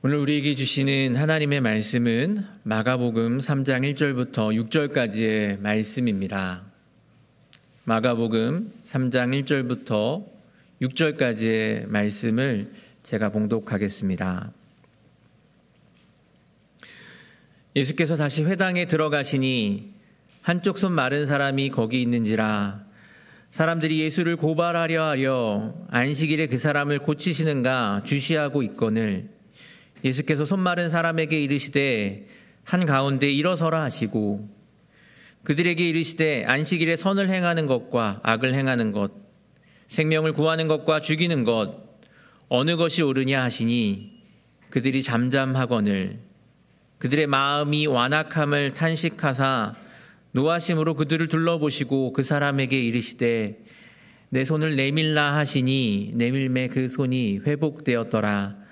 오늘 우리에게 주시는 하나님의 말씀은 마가복음 3장 1절부터 6절까지의 말씀입니다. 마가복음 3장 1절부터 6절까지의 말씀을 제가 봉독하겠습니다. 예수께서 다시 회당에 들어가시니 한쪽 손 마른 사람이 거기 있는지라. 사람들이 예수를 고발하려 하여 안식일에 그 사람을 고치시는가 주시하고 있거늘 예수께서 손 마른 사람에게 이르시되 한가운데 일어서라 하시고 그들에게 이르시되 안식일에 선을 행하는 것과 악을 행하는 것, 생명을 구하는 것과 죽이는 것 어느 것이 옳으냐 하시니 그들이 잠잠하거늘 그들의 마음이 완악함을 탄식하사 노하심으로 그들을 둘러보시고 그 사람에게 이르시되 내 손을 내밀라 하시니 내밀매 그 손이 회복되었더라.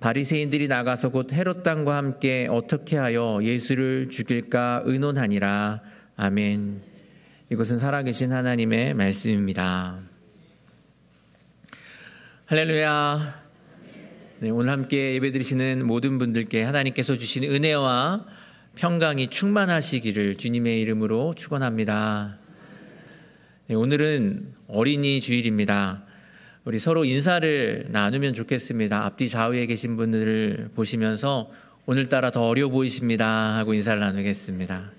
바리새인들이 나가서 곧 헤롯 당과 함께 어떻게 하여 예수를 죽일까 의논하니라. 아멘. 이것은 살아계신 하나님의 말씀입니다. 할렐루야. 네, 오늘 함께 예배드리시는 모든 분들께 하나님께서 주신 은혜와 평강이 충만하시기를 주님의 이름으로 축원합니다. 네, 오늘은 어린이 주일입니다. 우리 서로 인사를 나누면 좋겠습니다. 앞뒤 좌우에 계신 분들을 보시면서 오늘따라 더 어려 보이십니다 하고 인사를 나누겠습니다.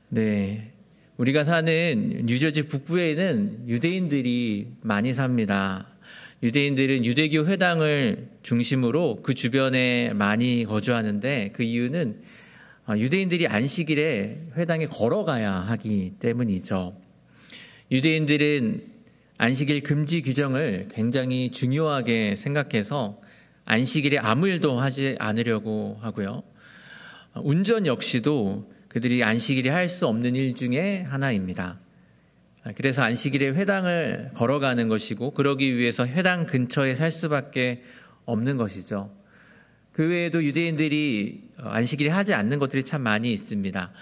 네, 우리가 사는 뉴저지 북부에는 유대인들이 많이 삽니다. 유대인들은 유대교 회당을 중심으로 그 주변에 많이 거주하는데 그 이유는 유대인들이 안식일에 회당에 걸어가야 하기 때문이죠. 유대인들은 안식일 금지 규정을 굉장히 중요하게 생각해서 안식일에 아무 일도 하지 않으려고 하고요. 운전 역시도 그들이 안식일에 할 수 없는 일 중에 하나입니다. 그래서 안식일에 회당을 걸어가는 것이고 그러기 위해서 회당 근처에 살 수밖에 없는 것이죠. 그 외에도 유대인들이 안식일에 하지 않는 것들이 참 많이 있습니다.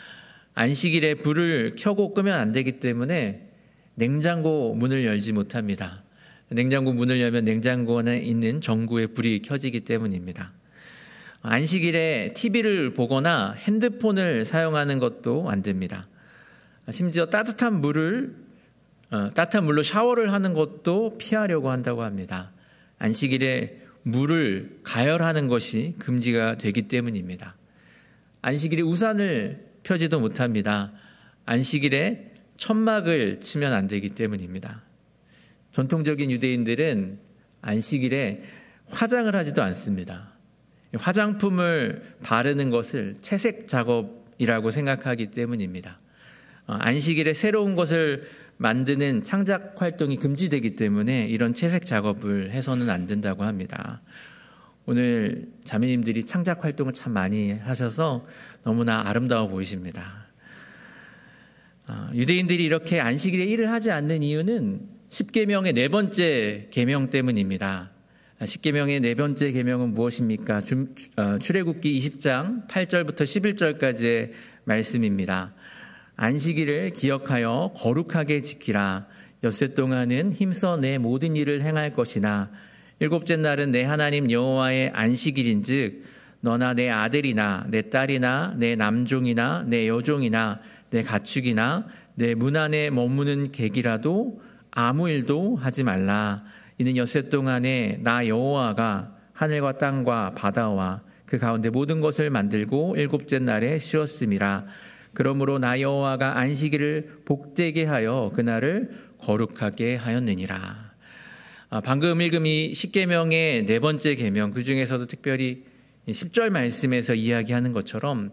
안식일에 불을 켜고 끄면 안 되기 때문에 냉장고 문을 열지 못합니다. 냉장고 문을 열면 냉장고 안에 있는 전구에 불이 켜지기 때문입니다. 안식일에 TV를 보거나 핸드폰을 사용하는 것도 안 됩니다. 심지어 따뜻한 물로 샤워를 하는 것도 피하려고 한다고 합니다. 안식일에 물을 가열하는 것이 금지가 되기 때문입니다. 안식일에 우산을 펴지도 못합니다. 안식일에 천막을 치면 안 되기 때문입니다. 전통적인 유대인들은 안식일에 화장을 하지도 않습니다. 화장품을 바르는 것을 채색 작업이라고 생각하기 때문입니다. 안식일에 새로운 것을 만드는 창작 활동이 금지되기 때문에 이런 채색 작업을 해서는 안 된다고 합니다. 오늘 자매님들이 창작 활동을 참 많이 하셔서 너무나 아름다워 보이십니다. 유대인들이 이렇게 안식일에 일을 하지 않는 이유는 십계명의 네 번째 계명 때문입니다. 십계명의 네 번째 계명은 무엇입니까? 출애굽기 20장 8절부터 11절까지의 말씀입니다. 안식일을 기억하여 거룩하게 지키라. 엿새 동안은 힘써 내 모든 일을 행할 것이나 일곱째 날은 내 하나님 여호와의 안식일인즉 너나 내 아들이나 내 딸이나 내 남종이나 내 여종이나 내 가축이나 내 문 안에 머무는 객이라도 아무 일도 하지 말라. 이는 엿새 동안에 나 여호와가 하늘과 땅과 바다와 그 가운데 모든 것을 만들고 일곱째 날에 쉬었음이라. 그러므로 나 여호와가 안식일을 복되게 하여 그날을 거룩하게 하였느니라. 방금 읽은 이 십계명의 네 번째 계명, 그 중에서도 특별히 10절 말씀에서 이야기하는 것처럼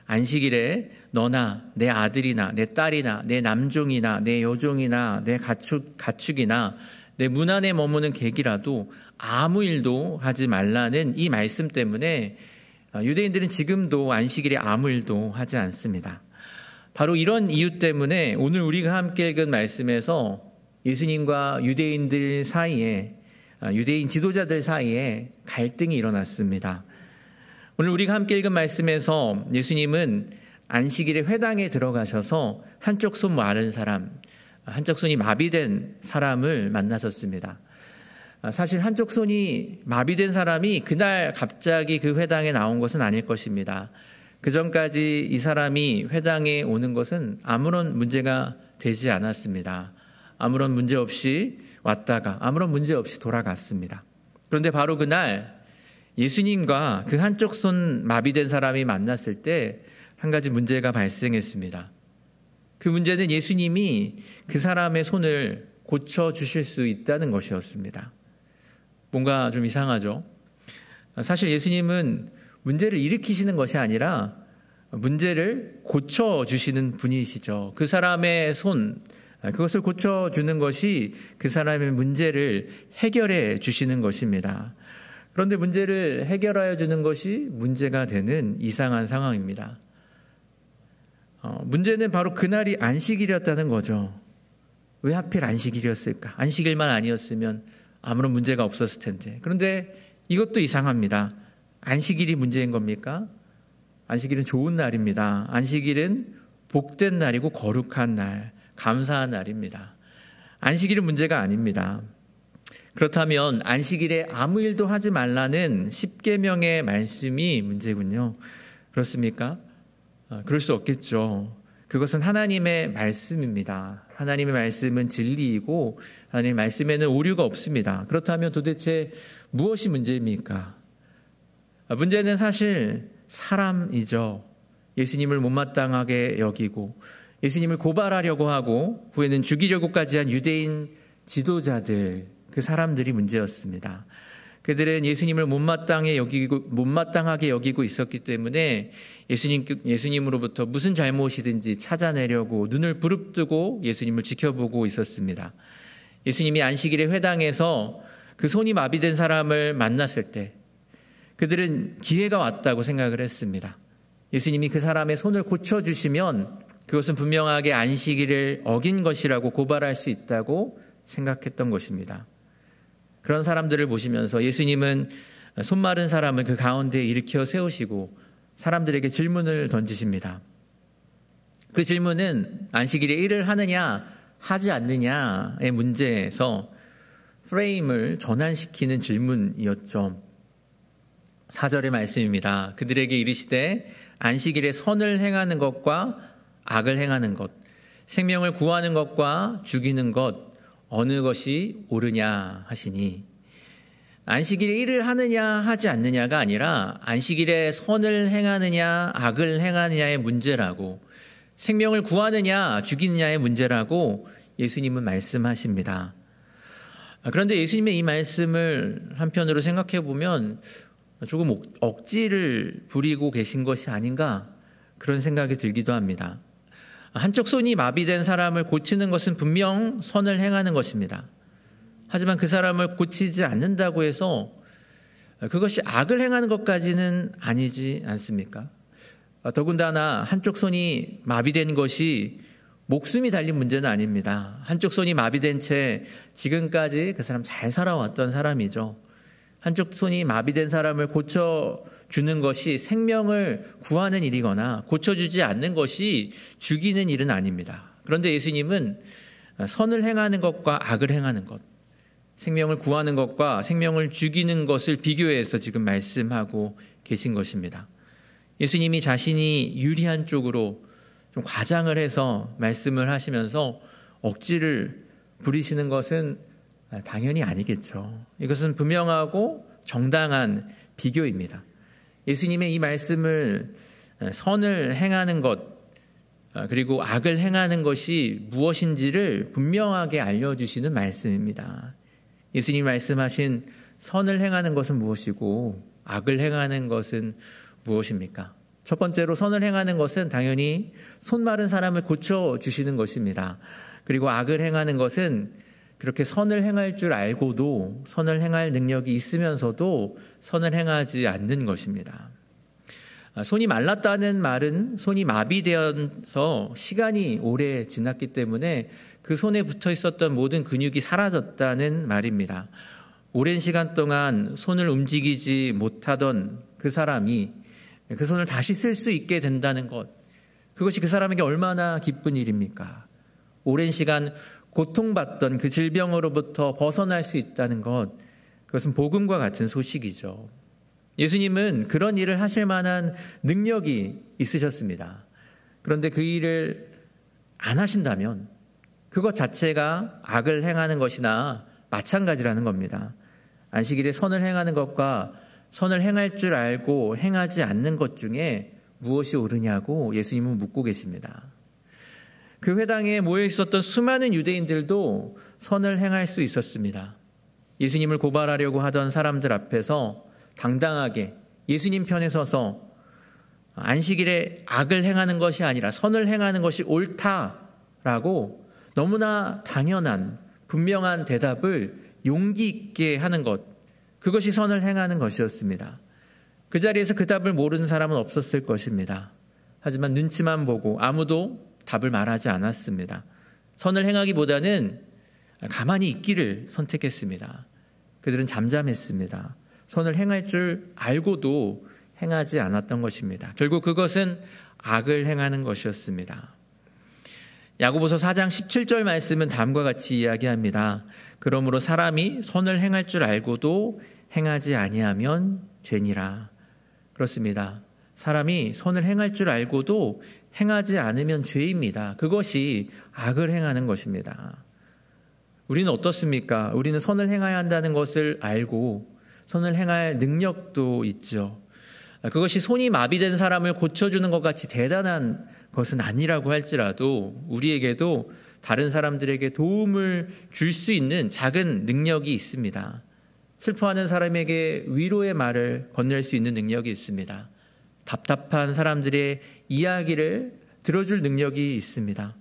안식일에 너나 내 아들이나 내 딸이나 내 남종이나 내 여종이나 내 가축이나 내 문 안에 머무는 객이라도 아무 일도 하지 말라는 이 말씀 때문에 유대인들은 지금도 안식일에 아무 일도 하지 않습니다. 바로 이런 이유 때문에 오늘 우리가 함께 읽은 말씀에서 예수님과 유대인들 사이에, 유대인 지도자들 사이에 갈등이 일어났습니다. 오늘 우리가 함께 읽은 말씀에서 예수님은 안식일에 회당에 들어가셔서 한쪽 손 마른 사람, 한쪽 손이 마비된 사람을 만나셨습니다. 사실 한쪽 손이 마비된 사람이 그날 갑자기 그 회당에 나온 것은 아닐 것입니다. 그 전까지 이 사람이 회당에 오는 것은 아무런 문제가 되지 않았습니다. 아무런 문제 없이 왔다가 아무런 문제 없이 돌아갔습니다. 그런데 바로 그날 예수님과 그 한쪽 손 마비된 사람이 만났을 때 한 가지 문제가 발생했습니다. 그 문제는 예수님이 그 사람의 손을 고쳐주실 수 있다는 것이었습니다. 뭔가 좀 이상하죠? 사실 예수님은 문제를 일으키시는 것이 아니라 문제를 고쳐주시는 분이시죠. 그 사람의 손, 그것을 고쳐주는 것이 그 사람의 문제를 해결해 주시는 것입니다. 그런데 문제를 해결하여 주는 것이 문제가 되는 이상한 상황입니다. 문제는 바로 그날이 안식일이었다는 거죠. 왜 하필 안식일이었을까? 안식일만 아니었으면 아무런 문제가 없었을 텐데. 그런데 이것도 이상합니다. 안식일이 문제인 겁니까? 안식일은 좋은 날입니다. 안식일은 복된 날이고 거룩한 날, 감사한 날입니다. 안식일은 문제가 아닙니다. 그렇다면 안식일에 아무 일도 하지 말라는 십계명의 말씀이 문제군요. 그렇습니까? 그럴 수 없겠죠. 그것은 하나님의 말씀입니다. 하나님의 말씀은 진리이고 하나님의 말씀에는 오류가 없습니다. 그렇다면 도대체 무엇이 문제입니까? 문제는 사실 사람이죠. 예수님을 못마땅하게 여기고 예수님을 고발하려고 하고 후에는 죽이려고까지 한 유대인 지도자들, 그 사람들이 문제였습니다. 그들은 예수님을 못마땅하게 여기고 있었기 때문에 예수님으로부터 무슨 잘못이든지 찾아내려고 눈을 부릅뜨고 예수님을 지켜보고 있었습니다. 예수님이 안식일의 회당에서 그 손이 마비된 사람을 만났을 때 그들은 기회가 왔다고 생각을 했습니다. 예수님이 그 사람의 손을 고쳐주시면 그것은 분명하게 안식일을 어긴 것이라고 고발할 수 있다고 생각했던 것입니다. 그런 사람들을 보시면서 예수님은 손 마른 사람을 그 가운데에 일으켜 세우시고 사람들에게 질문을 던지십니다. 그 질문은 안식일에 일을 하느냐 하지 않느냐의 문제에서 프레임을 전환시키는 질문이었죠. 4절의 말씀입니다. 그들에게 이르시되 안식일에 선을 행하는 것과 악을 행하는 것, 생명을 구하는 것과 죽이는 것 어느 것이 옳으냐 하시니, 안식일에 일을 하느냐 하지 않느냐가 아니라 안식일에 선을 행하느냐 악을 행하느냐의 문제라고, 생명을 구하느냐 죽이느냐의 문제라고 예수님은 말씀하십니다. 그런데 예수님의 이 말씀을 한편으로 생각해 보면 조금 억지를 부리고 계신 것이 아닌가 그런 생각이 들기도 합니다. 한쪽 손이 마비된 사람을 고치는 것은 분명 선을 행하는 것입니다. 하지만 그 사람을 고치지 않는다고 해서 그것이 악을 행하는 것까지는 아니지 않습니까? 더군다나 한쪽 손이 마비된 것이 목숨이 달린 문제는 아닙니다. 한쪽 손이 마비된 채 지금까지 그 사람 잘 살아왔던 사람이죠. 한쪽 손이 마비된 사람을 고쳐주는 것이 생명을 구하는 일이거나 고쳐주지 않는 것이 죽이는 일은 아닙니다. 그런데 예수님은 선을 행하는 것과 악을 행하는 것, 생명을 구하는 것과 생명을 죽이는 것을 비교해서 지금 말씀하고 계신 것입니다. 예수님이 자신이 유리한 쪽으로 좀 과장을 해서 말씀을 하시면서 억지를 부리시는 것은 당연히 아니겠죠. 이것은 분명하고 정당한 비교입니다. 예수님의 이 말씀을 선을 행하는 것 그리고 악을 행하는 것이 무엇인지를 분명하게 알려주시는 말씀입니다. 예수님이 말씀하신 선을 행하는 것은 무엇이고 악을 행하는 것은 무엇입니까? 첫 번째로 선을 행하는 것은 당연히 손 마른 사람을 고쳐주시는 것입니다. 그리고 악을 행하는 것은 그렇게 선을 행할 줄 알고도 선을 행할 능력이 있으면서도 선을 행하지 않는 것입니다. 손이 말랐다는 말은 손이 마비되어서 시간이 오래 지났기 때문에 그 손에 붙어 있었던 모든 근육이 사라졌다는 말입니다. 오랜 시간 동안 손을 움직이지 못하던 그 사람이 그 손을 다시 쓸 수 있게 된다는 것, 그것이 그 사람에게 얼마나 기쁜 일입니까? 오랜 시간 고통받던 그 질병으로부터 벗어날 수 있다는 것, 그것은 복음과 같은 소식이죠. 예수님은 그런 일을 하실 만한 능력이 있으셨습니다. 그런데 그 일을 안 하신다면 그것 자체가 악을 행하는 것이나 마찬가지라는 겁니다. 안식일에 선을 행하는 것과 선을 행할 줄 알고 행하지 않는 것 중에 무엇이 옳으냐고 예수님은 묻고 계십니다. 그 회당에 모여 있었던 수많은 유대인들도 선을 행할 수 있었습니다. 예수님을 고발하려고 하던 사람들 앞에서 당당하게 예수님 편에 서서 안식일에 악을 행하는 것이 아니라 선을 행하는 것이 옳다라고 너무나 당연한 분명한 대답을 용기 있게 하는 것, 그것이 선을 행하는 것이었습니다. 그 자리에서 그 답을 모르는 사람은 없었을 것입니다. 하지만 눈치만 보고 아무도 답을 말하지 않았습니다. 선을 행하기보다는 가만히 있기를 선택했습니다. 그들은 잠잠했습니다. 선을 행할 줄 알고도 행하지 않았던 것입니다. 결국 그것은 악을 행하는 것이었습니다. 야고보서 4장 17절 말씀은 다음과 같이 이야기합니다. 그러므로 사람이 선을 행할 줄 알고도 행하지 아니하면 죄니라. 그렇습니다. 사람이 선을 행할 줄 알고도 행하지 않으면 죄입니다. 그것이 악을 행하는 것입니다. 우리는 어떻습니까? 우리는 선을 행해야 한다는 것을 알고 선을 행할 능력도 있죠. 그것이 손이 마비된 사람을 고쳐주는 것 같이 대단한 것은 아니라고 할지라도 우리에게도 다른 사람들에게 도움을 줄 수 있는 작은 능력이 있습니다. 슬퍼하는 사람에게 위로의 말을 건넬 수 있는 능력이 있습니다. 답답한 사람들의 이야기를 들어줄 능력이 있습니다.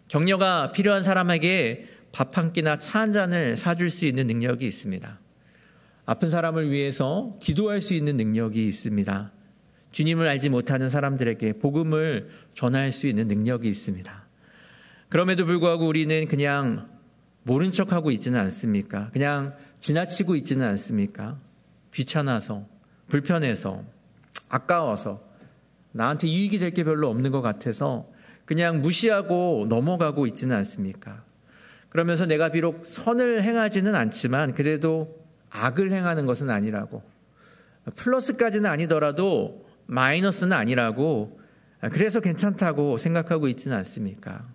격려가 필요한 사람에게 밥 한 끼나 차 한 잔을 사줄 수 있는 능력이 있습니다. 아픈 사람을 위해서 기도할 수 있는 능력이 있습니다. 주님을 알지 못하는 사람들에게 복음을 전할 수 있는 능력이 있습니다. 그럼에도 불구하고 우리는 그냥 모른 척하고 있지는 않습니까? 그냥 지나치고 있지는 않습니까? 귀찮아서, 불편해서, 아까워서, 나한테 이익이 될 게 별로 없는 것 같아서 그냥 무시하고 넘어가고 있지는 않습니까? 그러면서 내가 비록 선을 행하지는 않지만 그래도 악을 행하는 것은 아니라고, 플러스까지는 아니더라도 마이너스는 아니라고, 그래서 괜찮다고 생각하고 있지는 않습니까?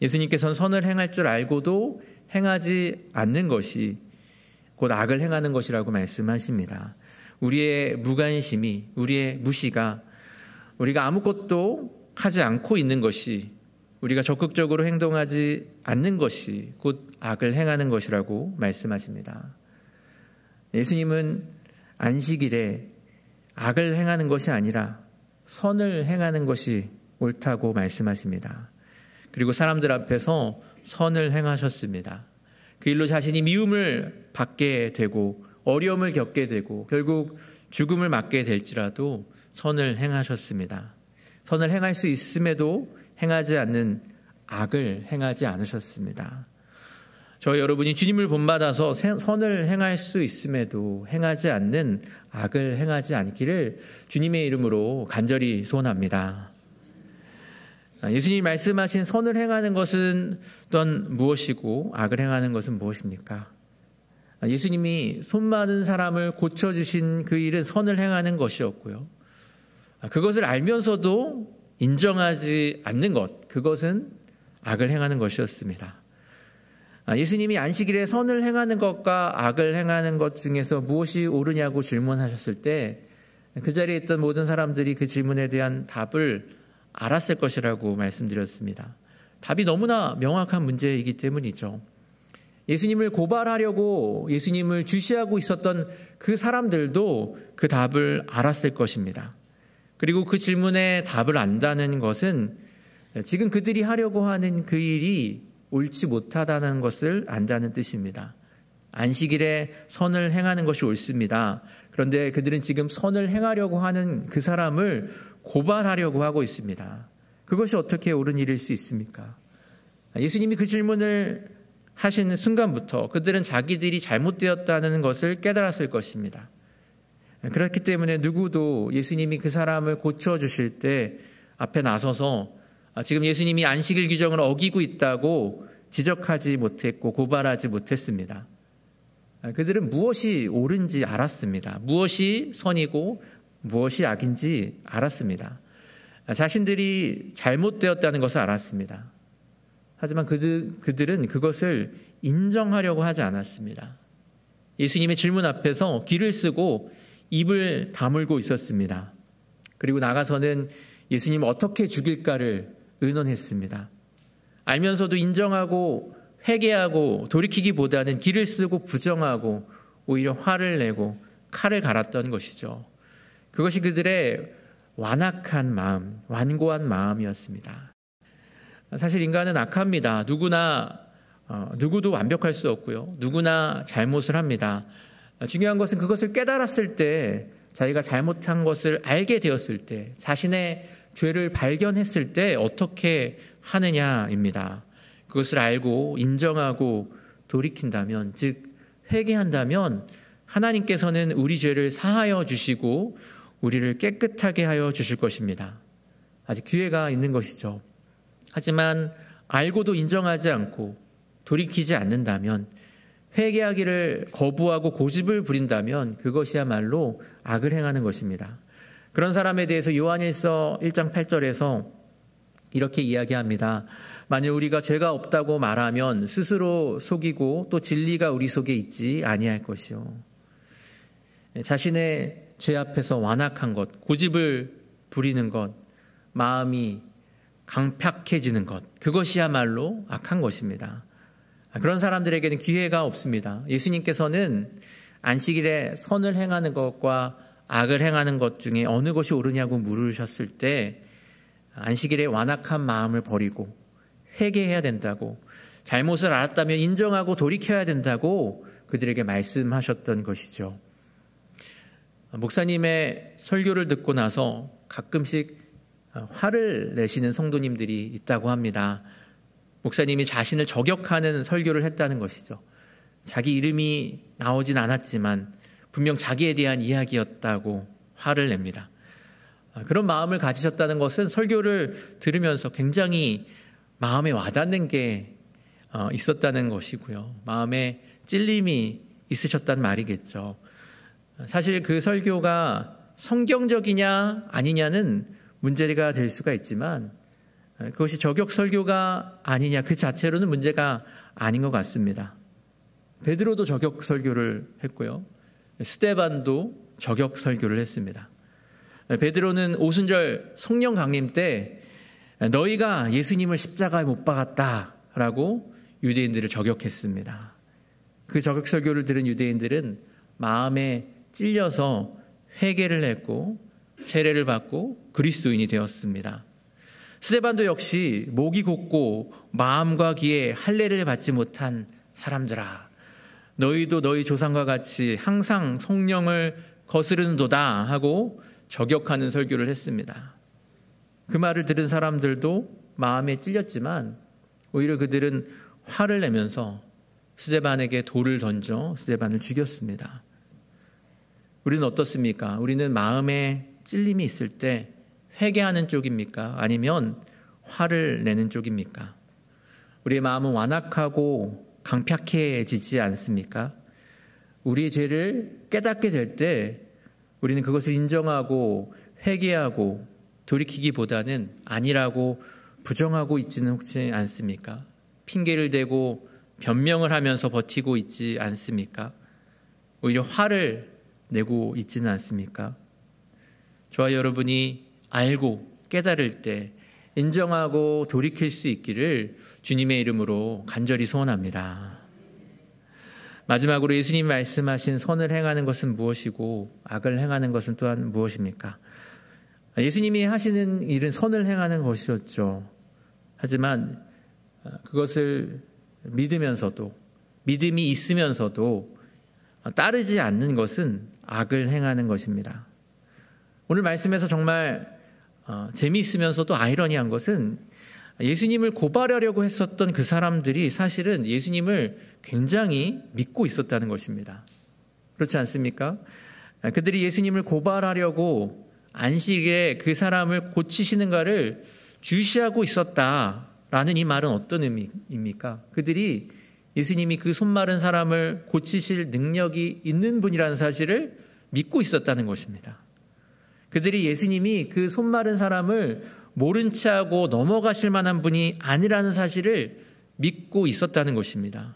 예수님께서는 선을 행할 줄 알고도 행하지 않는 것이 곧 악을 행하는 것이라고 말씀하십니다. 우리의 무관심이, 우리의 무시가, 우리가 아무것도 하지 않고 있는 것이, 우리가 적극적으로 행동하지 않는 것이 곧 악을 행하는 것이라고 말씀하십니다. 예수님은 안식일에 악을 행하는 것이 아니라 선을 행하는 것이 옳다고 말씀하십니다. 그리고 사람들 앞에서 선을 행하셨습니다. 그 일로 자신이 미움을 받게 되고 어려움을 겪게 되고 결국 죽음을 맞게 될지라도 선을 행하셨습니다. 선을 행할 수 있음에도 행하지 않는 악을 행하지 않으셨습니다. 저 여러분이 주님을 본받아서 선을 행할 수 있음에도 행하지 않는 악을 행하지 않기를 주님의 이름으로 간절히 소원합니다. 예수님이 말씀하신 선을 행하는 것은 또한 무엇이고 악을 행하는 것은 무엇입니까? 예수님이 손 많은 사람을 고쳐주신 그 일은 선을 행하는 것이었고요. 그것을 알면서도 인정하지 않는 것, 그것은 악을 행하는 것이었습니다. 예수님이 안식일에 선을 행하는 것과 악을 행하는 것 중에서 무엇이 옳으냐고 질문하셨을 때 그 자리에 있던 모든 사람들이 그 질문에 대한 답을 알았을 것이라고 말씀드렸습니다. 답이 너무나 명확한 문제이기 때문이죠. 예수님을 고발하려고 예수님을 주시하고 있었던 그 사람들도 그 답을 알았을 것입니다. 그리고 그 질문에 답을 안다는 것은 지금 그들이 하려고 하는 그 일이 옳지 못하다는 것을 안다는 뜻입니다. 안식일에 선을 행하는 것이 옳습니다. 그런데 그들은 지금 선을 행하려고 하는 그 사람을 고발하려고 하고 있습니다. 그것이 어떻게 옳은 일일 수 있습니까? 예수님이 그 질문을 하시는 순간부터 그들은 자기들이 잘못되었다는 것을 깨달았을 것입니다. 그렇기 때문에 누구도 예수님이 그 사람을 고쳐주실 때 앞에 나서서 지금 예수님이 안식일 규정을 어기고 있다고 지적하지 못했고 고발하지 못했습니다. 그들은 무엇이 옳은지 알았습니다. 무엇이 선이고 무엇이 악인지 알았습니다. 자신들이 잘못되었다는 것을 알았습니다. 하지만 그들은 그것을 인정하려고 하지 않았습니다. 예수님의 질문 앞에서 귀를 쓰고 입을 다물고 있었습니다. 그리고 나가서는 예수님을 어떻게 죽일까를 의논했습니다. 알면서도 인정하고 회개하고 돌이키기보다는 귀를 쓰고 부정하고 오히려 화를 내고 칼을 갈았던 것이죠. 그것이 그들의 완악한 마음, 완고한 마음이었습니다. 사실 인간은 악합니다. 누구도 완벽할 수 없고요. 누구나 잘못을 합니다. 중요한 것은 그것을 깨달았을 때, 자기가 잘못한 것을 알게 되었을 때, 자신의 죄를 발견했을 때 어떻게 하느냐입니다. 그것을 알고 인정하고 돌이킨다면, 즉 회개한다면 하나님께서는 우리 죄를 사하여 주시고 우리를 깨끗하게 하여 주실 것입니다. 아직 기회가 있는 것이죠. 하지만 알고도 인정하지 않고 돌이키지 않는다면, 회개하기를 거부하고 고집을 부린다면 그것이야말로 악을 행하는 것입니다. 그런 사람에 대해서 요한일서 1장 8절에서 이렇게 이야기합니다. 만일 우리가 죄가 없다고 말하면 스스로 속이고 또 진리가 우리 속에 있지 아니할 것이요. 자신의 죄 앞에서 완악한 것, 고집을 부리는 것, 마음이 강팍해지는 것, 그것이야말로 악한 것입니다. 그런 사람들에게는 기회가 없습니다. 예수님께서는 안식일에 선을 행하는 것과 악을 행하는 것 중에 어느 것이 옳으냐고 물으셨을 때 안식일에 완악한 마음을 버리고 회개해야 된다고, 잘못을 알았다면 인정하고 돌이켜야 된다고 그들에게 말씀하셨던 것이죠. 목사님의 설교를 듣고 나서 가끔씩 화를 내시는 성도님들이 있다고 합니다. 목사님이 자신을 저격하는 설교를 했다는 것이죠. 자기 이름이 나오진 않았지만 분명 자기에 대한 이야기였다고 화를 냅니다. 그런 마음을 가지셨다는 것은 설교를 들으면서 굉장히 마음에 와닿는 게 있었다는 것이고요. 마음에 찔림이 있으셨단 말이겠죠. 사실 그 설교가 성경적이냐 아니냐는 문제가 될 수가 있지만 그것이 저격 설교가 아니냐 그 자체로는 문제가 아닌 것 같습니다. 베드로도 저격 설교를 했고요. 스데반도 저격 설교를 했습니다. 베드로는 오순절 성령 강림 때 너희가 예수님을 십자가에 못 박았다라고 유대인들을 저격했습니다. 그 저격 설교를 들은 유대인들은 마음에 찔려서 회개를 했고 세례를 받고 그리스도인이 되었습니다. 스데반도 역시 목이 곧고 마음과 귀에 할례를 받지 못한 사람들아, 너희도 너희 조상과 같이 항상 성령을 거스르는도다 하고 저격하는 설교를 했습니다. 그 말을 들은 사람들도 마음에 찔렸지만 오히려 그들은 화를 내면서 스데반에게 돌을 던져 스데반을 죽였습니다. 우리는 어떻습니까? 우리는 마음에 찔림이 있을 때 회개하는 쪽입니까? 아니면 화를 내는 쪽입니까? 우리의 마음은 완악하고 강팍해지지 않습니까? 우리의 죄를 깨닫게 될 때 우리는 그것을 인정하고 회개하고 돌이키기보다는 아니라고 부정하고 있지는 혹시 않습니까? 핑계를 대고 변명을 하면서 버티고 있지 않습니까? 오히려 화를 내고 있지는 않습니까? 저와 여러분이 알고 깨달을 때 인정하고 돌이킬 수 있기를 주님의 이름으로 간절히 소원합니다. 마지막으로 예수님이 말씀하신 선을 행하는 것은 무엇이고 악을 행하는 것은 또한 무엇입니까? 예수님이 하시는 일은 선을 행하는 것이었죠. 하지만 그것을 믿으면서도, 믿음이 있으면서도 따르지 않는 것은 악을 행하는 것입니다. 오늘 말씀에서 정말 재미있으면서도 아이러니한 것은 예수님을 고발하려고 했었던 그 사람들이 사실은 예수님을 굉장히 믿고 있었다는 것입니다. 그렇지 않습니까? 그들이 예수님을 고발하려고 안식에 그 사람을 고치시는가를 주시하고 있었다라고 라는 이 말은 어떤 의미입니까? 그들이 예수님이 그 손마른 사람을 고치실 능력이 있는 분이라는 사실을 믿고 있었다는 것입니다. 그들이 예수님이 그 손마른 사람을 모른 채 하고 넘어가실 만한 분이 아니라는 사실을 믿고 있었다는 것입니다.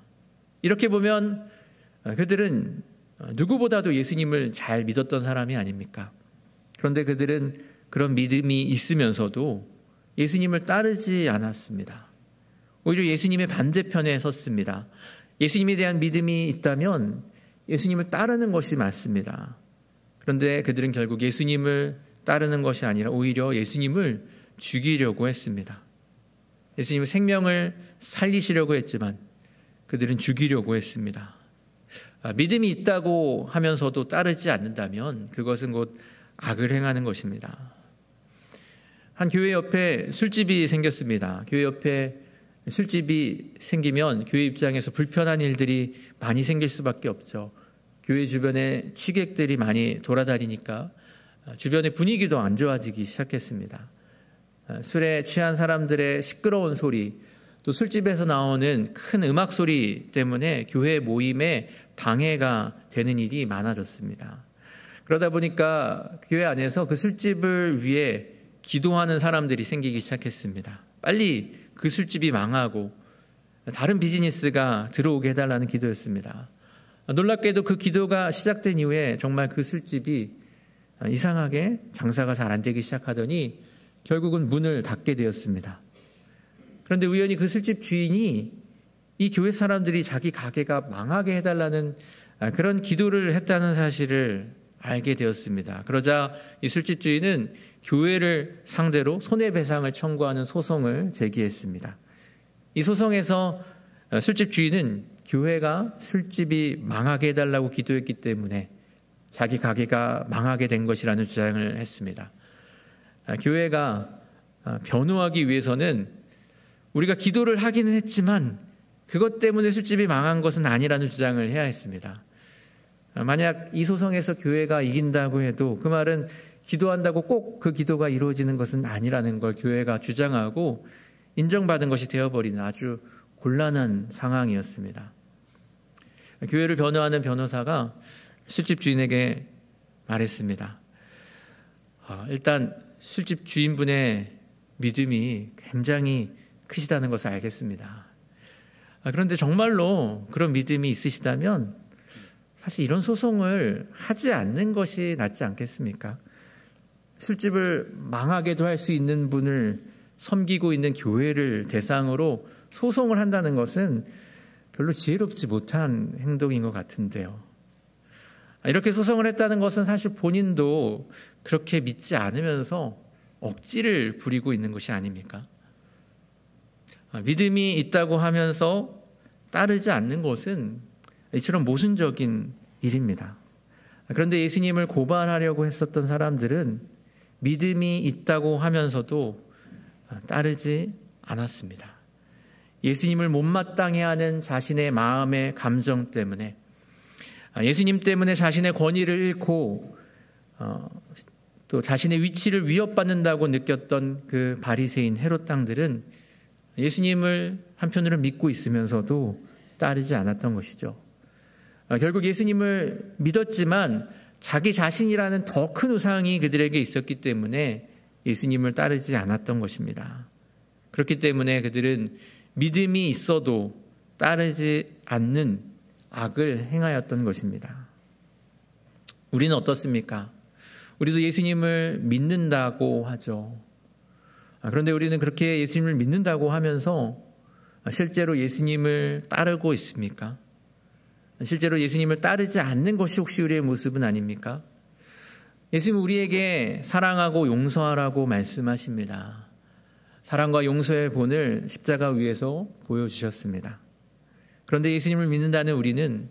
이렇게 보면 그들은 누구보다도 예수님을 잘 믿었던 사람이 아닙니까? 그런데 그들은 그런 믿음이 있으면서도 예수님을 따르지 않았습니다. 오히려 예수님의 반대편에 섰습니다. 예수님에 대한 믿음이 있다면 예수님을 따르는 것이 맞습니다. 그런데 그들은 결국 예수님을 따르는 것이 아니라 오히려 예수님을 죽이려고 했습니다. 예수님의 생명을 살리시려고 했지만 그들은 죽이려고 했습니다. 믿음이 있다고 하면서도 따르지 않는다면 그것은 곧 악을 행하는 것입니다. 한 교회 옆에 술집이 생겼습니다. 교회 옆에 술집이 생기면 교회 입장에서 불편한 일들이 많이 생길 수밖에 없죠. 교회 주변에 취객들이 많이 돌아다니니까 주변의 분위기도 안 좋아지기 시작했습니다. 술에 취한 사람들의 시끄러운 소리, 또 술집에서 나오는 큰 음악 소리 때문에 교회 모임에 방해가 되는 일이 많아졌습니다. 그러다 보니까 교회 안에서 그 술집을 위해 기도하는 사람들이 생기기 시작했습니다. 빨리 그 술집이 망하고 다른 비즈니스가 들어오게 해달라는 기도였습니다. 놀랍게도 그 기도가 시작된 이후에 정말 그 술집이 이상하게 장사가 잘 안 되기 시작하더니 결국은 문을 닫게 되었습니다. 그런데 우연히 그 술집 주인이 이 교회 사람들이 자기 가게가 망하게 해달라는 그런 기도를 했다는 사실을 알게 되었습니다. 그러자 이 술집 주인은 교회를 상대로 손해배상을 청구하는 소송을 제기했습니다. 이 소송에서 술집 주인은 교회가 술집이 망하게 해달라고 기도했기 때문에 자기 가게가 망하게 된 것이라는 주장을 했습니다. 교회가 변호하기 위해서는 우리가 기도를 하기는 했지만 그것 때문에 술집이 망한 것은 아니라는 주장을 해야 했습니다. 만약 이 소송에서 교회가 이긴다고 해도 그 말은 기도한다고 꼭 그 기도가 이루어지는 것은 아니라는 걸 교회가 주장하고 인정받은 것이 되어버리는 아주 곤란한 상황이었습니다. 교회를 변호하는 변호사가 술집 주인에게 말했습니다. 일단 술집 주인분의 믿음이 굉장히 크시다는 것을 알겠습니다. 그런데 정말로 그런 믿음이 있으시다면 사실 이런 소송을 하지 않는 것이 낫지 않겠습니까? 술집을 망하게도 할 수 있는 분을 섬기고 있는 교회를 대상으로 소송을 한다는 것은 별로 지혜롭지 못한 행동인 것 같은데요. 이렇게 소송을 했다는 것은 사실 본인도 그렇게 믿지 않으면서 억지를 부리고 있는 것이 아닙니까? 믿음이 있다고 하면서 따르지 않는 것은 이처럼 모순적인 일입니다. 그런데 예수님을 고발하려고 했었던 사람들은 믿음이 있다고 하면서도 따르지 않았습니다. 예수님을 못마땅해 하는 자신의 마음의 감정 때문에, 예수님 때문에 자신의 권위를 잃고 또 자신의 위치를 위협받는다고 느꼈던 그 바리새인 헤롯 당들은 예수님을 한편으로 믿고 있으면서도 따르지 않았던 것이죠. 결국 예수님을 믿었지만 자기 자신이라는 더 큰 우상이 그들에게 있었기 때문에 예수님을 따르지 않았던 것입니다. 그렇기 때문에 그들은 믿음이 있어도 따르지 않는 악을 행하였던 것입니다. 우리는 어떻습니까? 우리도 예수님을 믿는다고 하죠. 그런데 우리는 그렇게 예수님을 믿는다고 하면서 실제로 예수님을 따르고 있습니까? 실제로 예수님을 따르지 않는 것이 혹시 우리의 모습은 아닙니까? 예수님은 우리에게 사랑하고 용서하라고 말씀하십니다. 사랑과 용서의 본을 십자가 위에서 보여주셨습니다. 그런데 예수님을 믿는다는 우리는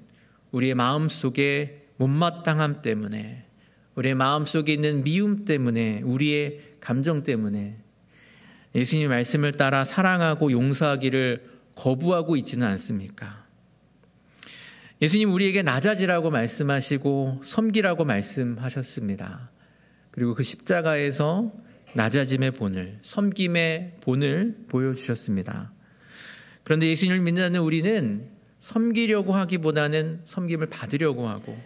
우리의 마음속에 못마땅함 때문에, 우리의 마음속에 있는 미움 때문에, 우리의 감정 때문에 예수님의 말씀을 따라 사랑하고 용서하기를 거부하고 있지는 않습니까? 예수님 우리에게 낮아지라고 말씀하시고 섬기라고 말씀하셨습니다. 그리고 그 십자가에서 낮아짐의 본을, 섬김의 본을 보여주셨습니다. 그런데 예수님을 믿는 우리는 섬기려고 하기보다는 섬김을 받으려고 하고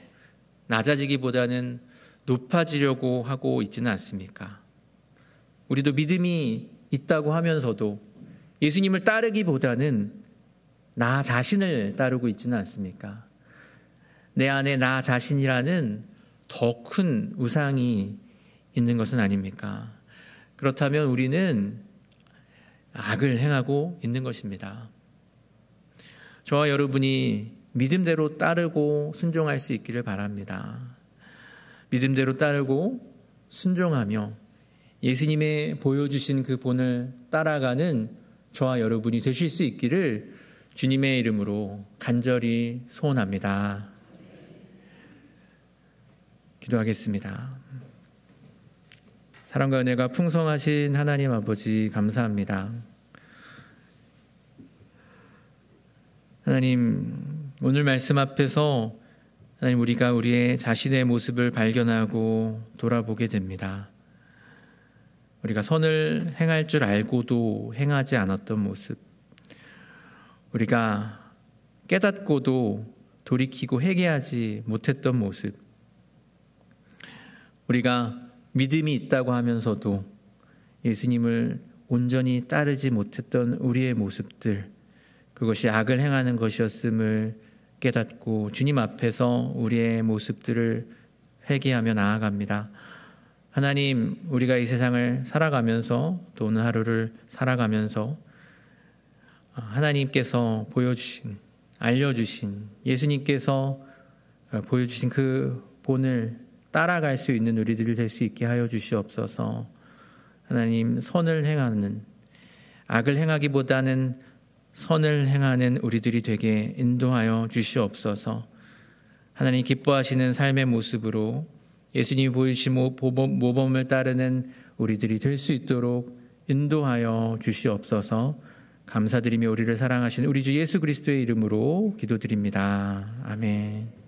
낮아지기보다는 높아지려고 하고 있지는 않습니까? 우리도 믿음이 있다고 하면서도 예수님을 따르기보다는 나 자신을 따르고 있지는 않습니까? 내 안에 나 자신이라는 더 큰 우상이 있는 것은 아닙니까? 그렇다면 우리는 악을 행하고 있는 것입니다. 저와 여러분이 믿음대로 따르고 순종할 수 있기를 바랍니다. 믿음대로 따르고 순종하며 예수님의 보여주신 그 본을 따라가는 저와 여러분이 되실 수 있기를 주님의 이름으로 간절히 소원합니다. 기도하겠습니다. 사랑과 은혜가 풍성하신 하나님 아버지 감사합니다. 하나님, 오늘 말씀 앞에서 하나님 우리가 우리의 자신의 모습을 발견하고 돌아보게 됩니다. 우리가 선을 행할 줄 알고도 행하지 않았던 모습, 우리가 깨닫고도 돌이키고 회개하지 못했던 모습, 우리가 믿음이 있다고 하면서도 예수님을 온전히 따르지 못했던 우리의 모습들, 그것이 악을 행하는 것이었음을 깨닫고 주님 앞에서 우리의 모습들을 회개하며 나아갑니다. 하나님, 우리가 이 세상을 살아가면서 또 오늘 하루를 살아가면서 하나님께서 보여주신, 알려주신, 예수님께서 보여주신 그 본을 따라갈 수 있는 우리들이 될 수 있게 하여 주시옵소서. 하나님, 선을 행하는, 악을 행하기보다는 선을 행하는 우리들이 되게 인도하여 주시옵소서. 하나님 기뻐하시는 삶의 모습으로 예수님이 보여주신 모범을 따르는 우리들이 될 수 있도록 인도하여 주시옵소서. 감사드리며 우리를 사랑하시는 우리 주 예수 그리스도의 이름으로 기도드립니다. 아멘.